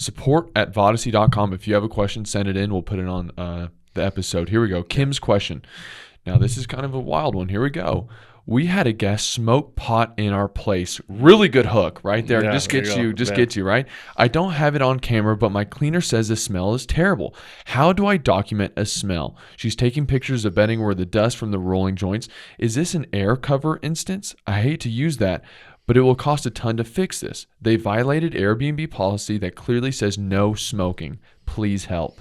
support@vodyssey.com. If you have a question, send it in. We'll put it on the episode. Here we go. Kim's question. Now, this is kind of a wild one. Here we go. We had a guest smoke pot in our place. Really good hook right there. Yeah, Just there gets you you, go. just Yeah. gets you, right? I don't have it on camera, but my cleaner says the smell is terrible. How do I document a smell? She's taking pictures of bedding where the dust from the rolling joints. Is this an air cover instance? I hate to use that, but it will cost a ton to fix this. They violated Airbnb policy that clearly says no smoking. Please help.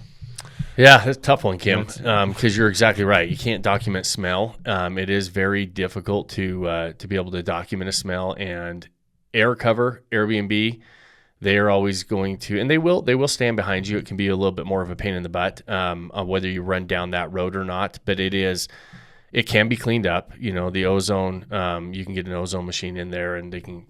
Yeah, that's a tough one, Kim, because you're exactly right. You can't document smell. It is very difficult to be able to document a smell. And air cover, Airbnb, they are always going to, and they will stand behind you. It can be a little bit more of a pain in the butt on whether you run down that road or not, but it can be cleaned up. You know, the ozone, you can get an ozone machine in there and they can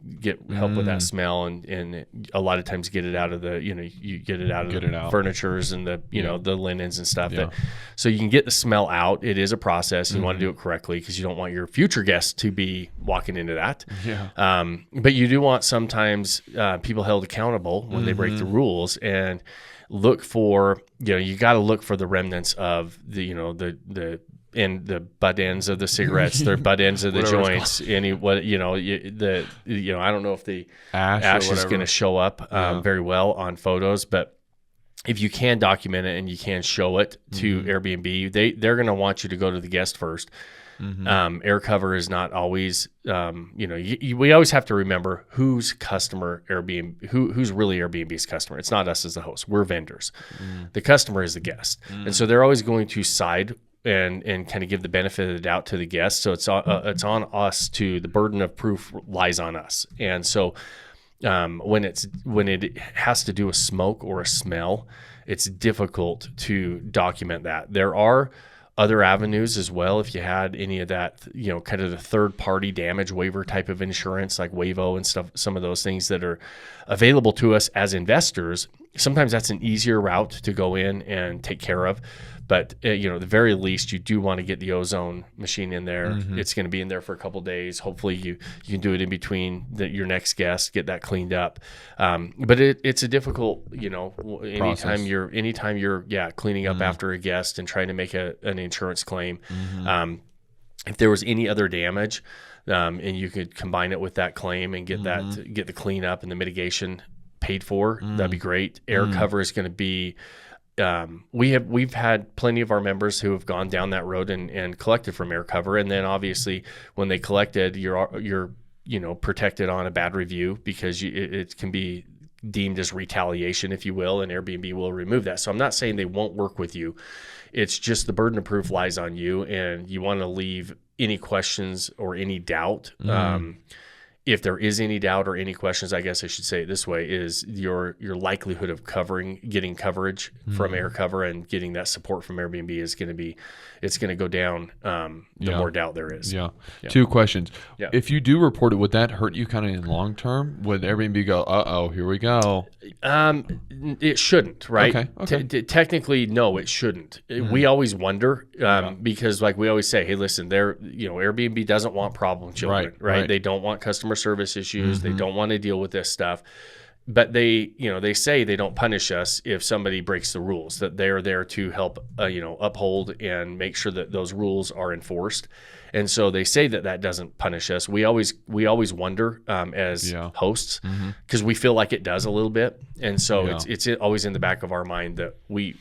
help with that smell and a lot of times get it out of the, you get it out of the furnitures and the, the linens and stuff. Yeah. So you can get the smell out. It is a process. You want to do it correctly because you don't want your future guests to be walking into that. Yeah. But you do want sometimes people held accountable when they break the rules and look for, you got to look for the remnants of the butt ends of the cigarettes, their butt ends of the joints, I don't know if the ash is going to show up very well on photos, but if you can document it and you can show it to Airbnb, they're going to want you to go to the guest first. Air cover is not always, we always have to remember who's customer Airbnb, who's really Airbnb's customer. It's not us as the host. We're vendors. The customer is the guest. And so they're always going to side and kind of give the benefit of the doubt to the guest. So it's on us the burden of proof lies on us. And so when it has to do with smoke or a smell, it's difficult to document that. There are other avenues as well. If you had any of that, kind of the third party damage waiver type of insurance like Wavo and stuff, some of those things that are available to us as investors, sometimes that's an easier route to go in and take care of. But, at the very least, you do want to get the ozone machine in there. It's going to be in there for a couple of days. Hopefully you can do it in between your next guest, get that cleaned up. But it's a difficult, anytime you're cleaning up after a guest and trying to make an insurance claim. If there was any other damage and you could combine it with that claim and get the cleanup and the mitigation paid for, that'd be great. Air cover is going to be... we've had plenty of our members who have gone down that road and collected from air cover, and then obviously when they collected, you're protected on a bad review because it can be deemed as retaliation, if you will, and Airbnb will remove that. So I'm not saying they won't work with you. It's just the burden of proof lies on you, and you want to leave any questions or any doubt. If there is any doubt or any questions, I guess I should say it this way, is your likelihood of getting coverage from air cover and getting that support from Airbnb is going to go down the more doubt there is. Yeah. Two questions. Yeah. If you do report it, would that hurt you kind of in long term? Would Airbnb go, uh-oh, here we go? It shouldn't, right? Okay. Technically, no, it shouldn't. We always wonder because like we always say, hey, listen, Airbnb doesn't want problem children, right? They don't want customer service issues. They don't want to deal with this stuff. But they say they don't punish us if somebody breaks the rules, that they're there to help, uphold and make sure that those rules are enforced. And so they say that doesn't punish us. We always wonder as hosts because we feel like it does a little bit. And so it's always in the back of our mind that we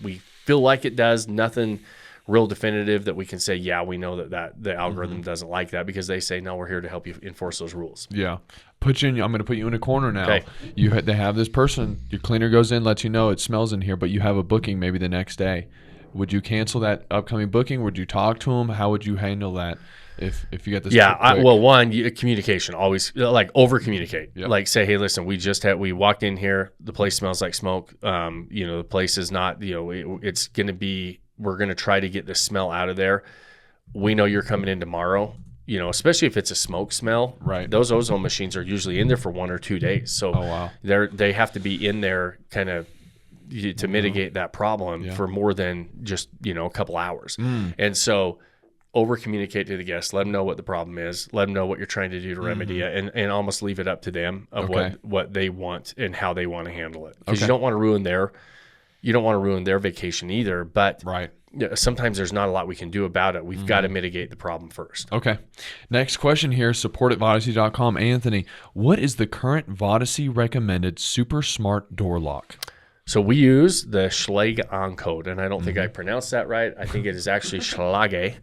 feel like it does. Nothing real definitive that we can say, we know that the algorithm doesn't like that, because they say, no, we're here to help you enforce those rules. Yeah. I'm going to put you in a corner now. Okay. They have this person, your cleaner goes in, lets you know it smells in here, but you have a booking maybe the next day. Would you cancel that upcoming booking? Would you talk to them? How would you handle that if you get this? Communication, always over communicate. Yep. Like say, hey, listen, we walked in here, the place smells like smoke. The place is not, it's going to be, we're going to try to get the smell out of there. We know you're coming in tomorrow, especially if it's a smoke smell. Right. Those ozone machines are usually in there for 1 or 2 days. So they have to be in there kind of to mitigate that problem for more than just, a couple hours. And so over communicate to the guests, let them know what the problem is, let them know what you're trying to do to remedy it, and almost leave it up to them of what they want and how they want to handle it. Because you don't want to ruin their vacation either. But sometimes there's not a lot we can do about it. We've got to mitigate the problem first. Okay. Next question here, support@vodyssey.com. Anthony, what is the current Vodyssey recommended super smart door lock? So we use the Schlage code, and I don't think I pronounced that right. I think it is actually Schlage,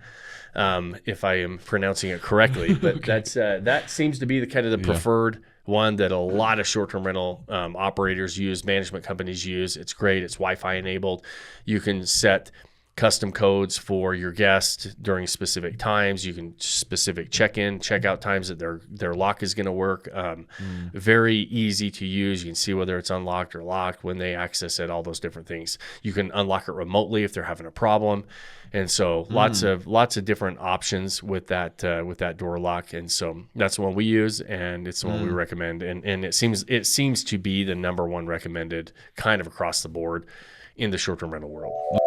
if I am pronouncing it correctly. But that seems to be the kind of the preferred one that a lot of short-term rental operators use, management companies use. It's great. It's Wi-Fi enabled. You can set custom codes for your guests during specific times. You can specific check-in, check-out times that their lock is going to work. Very easy to use. You can see whether it's unlocked or locked when they access it, all those different things. You can unlock it remotely if they're having a problem. And so lots of different options with that door lock. And so that's the one we use, and it's the one we recommend. And it seems to be the number one recommended kind of across the board in the short-term rental world.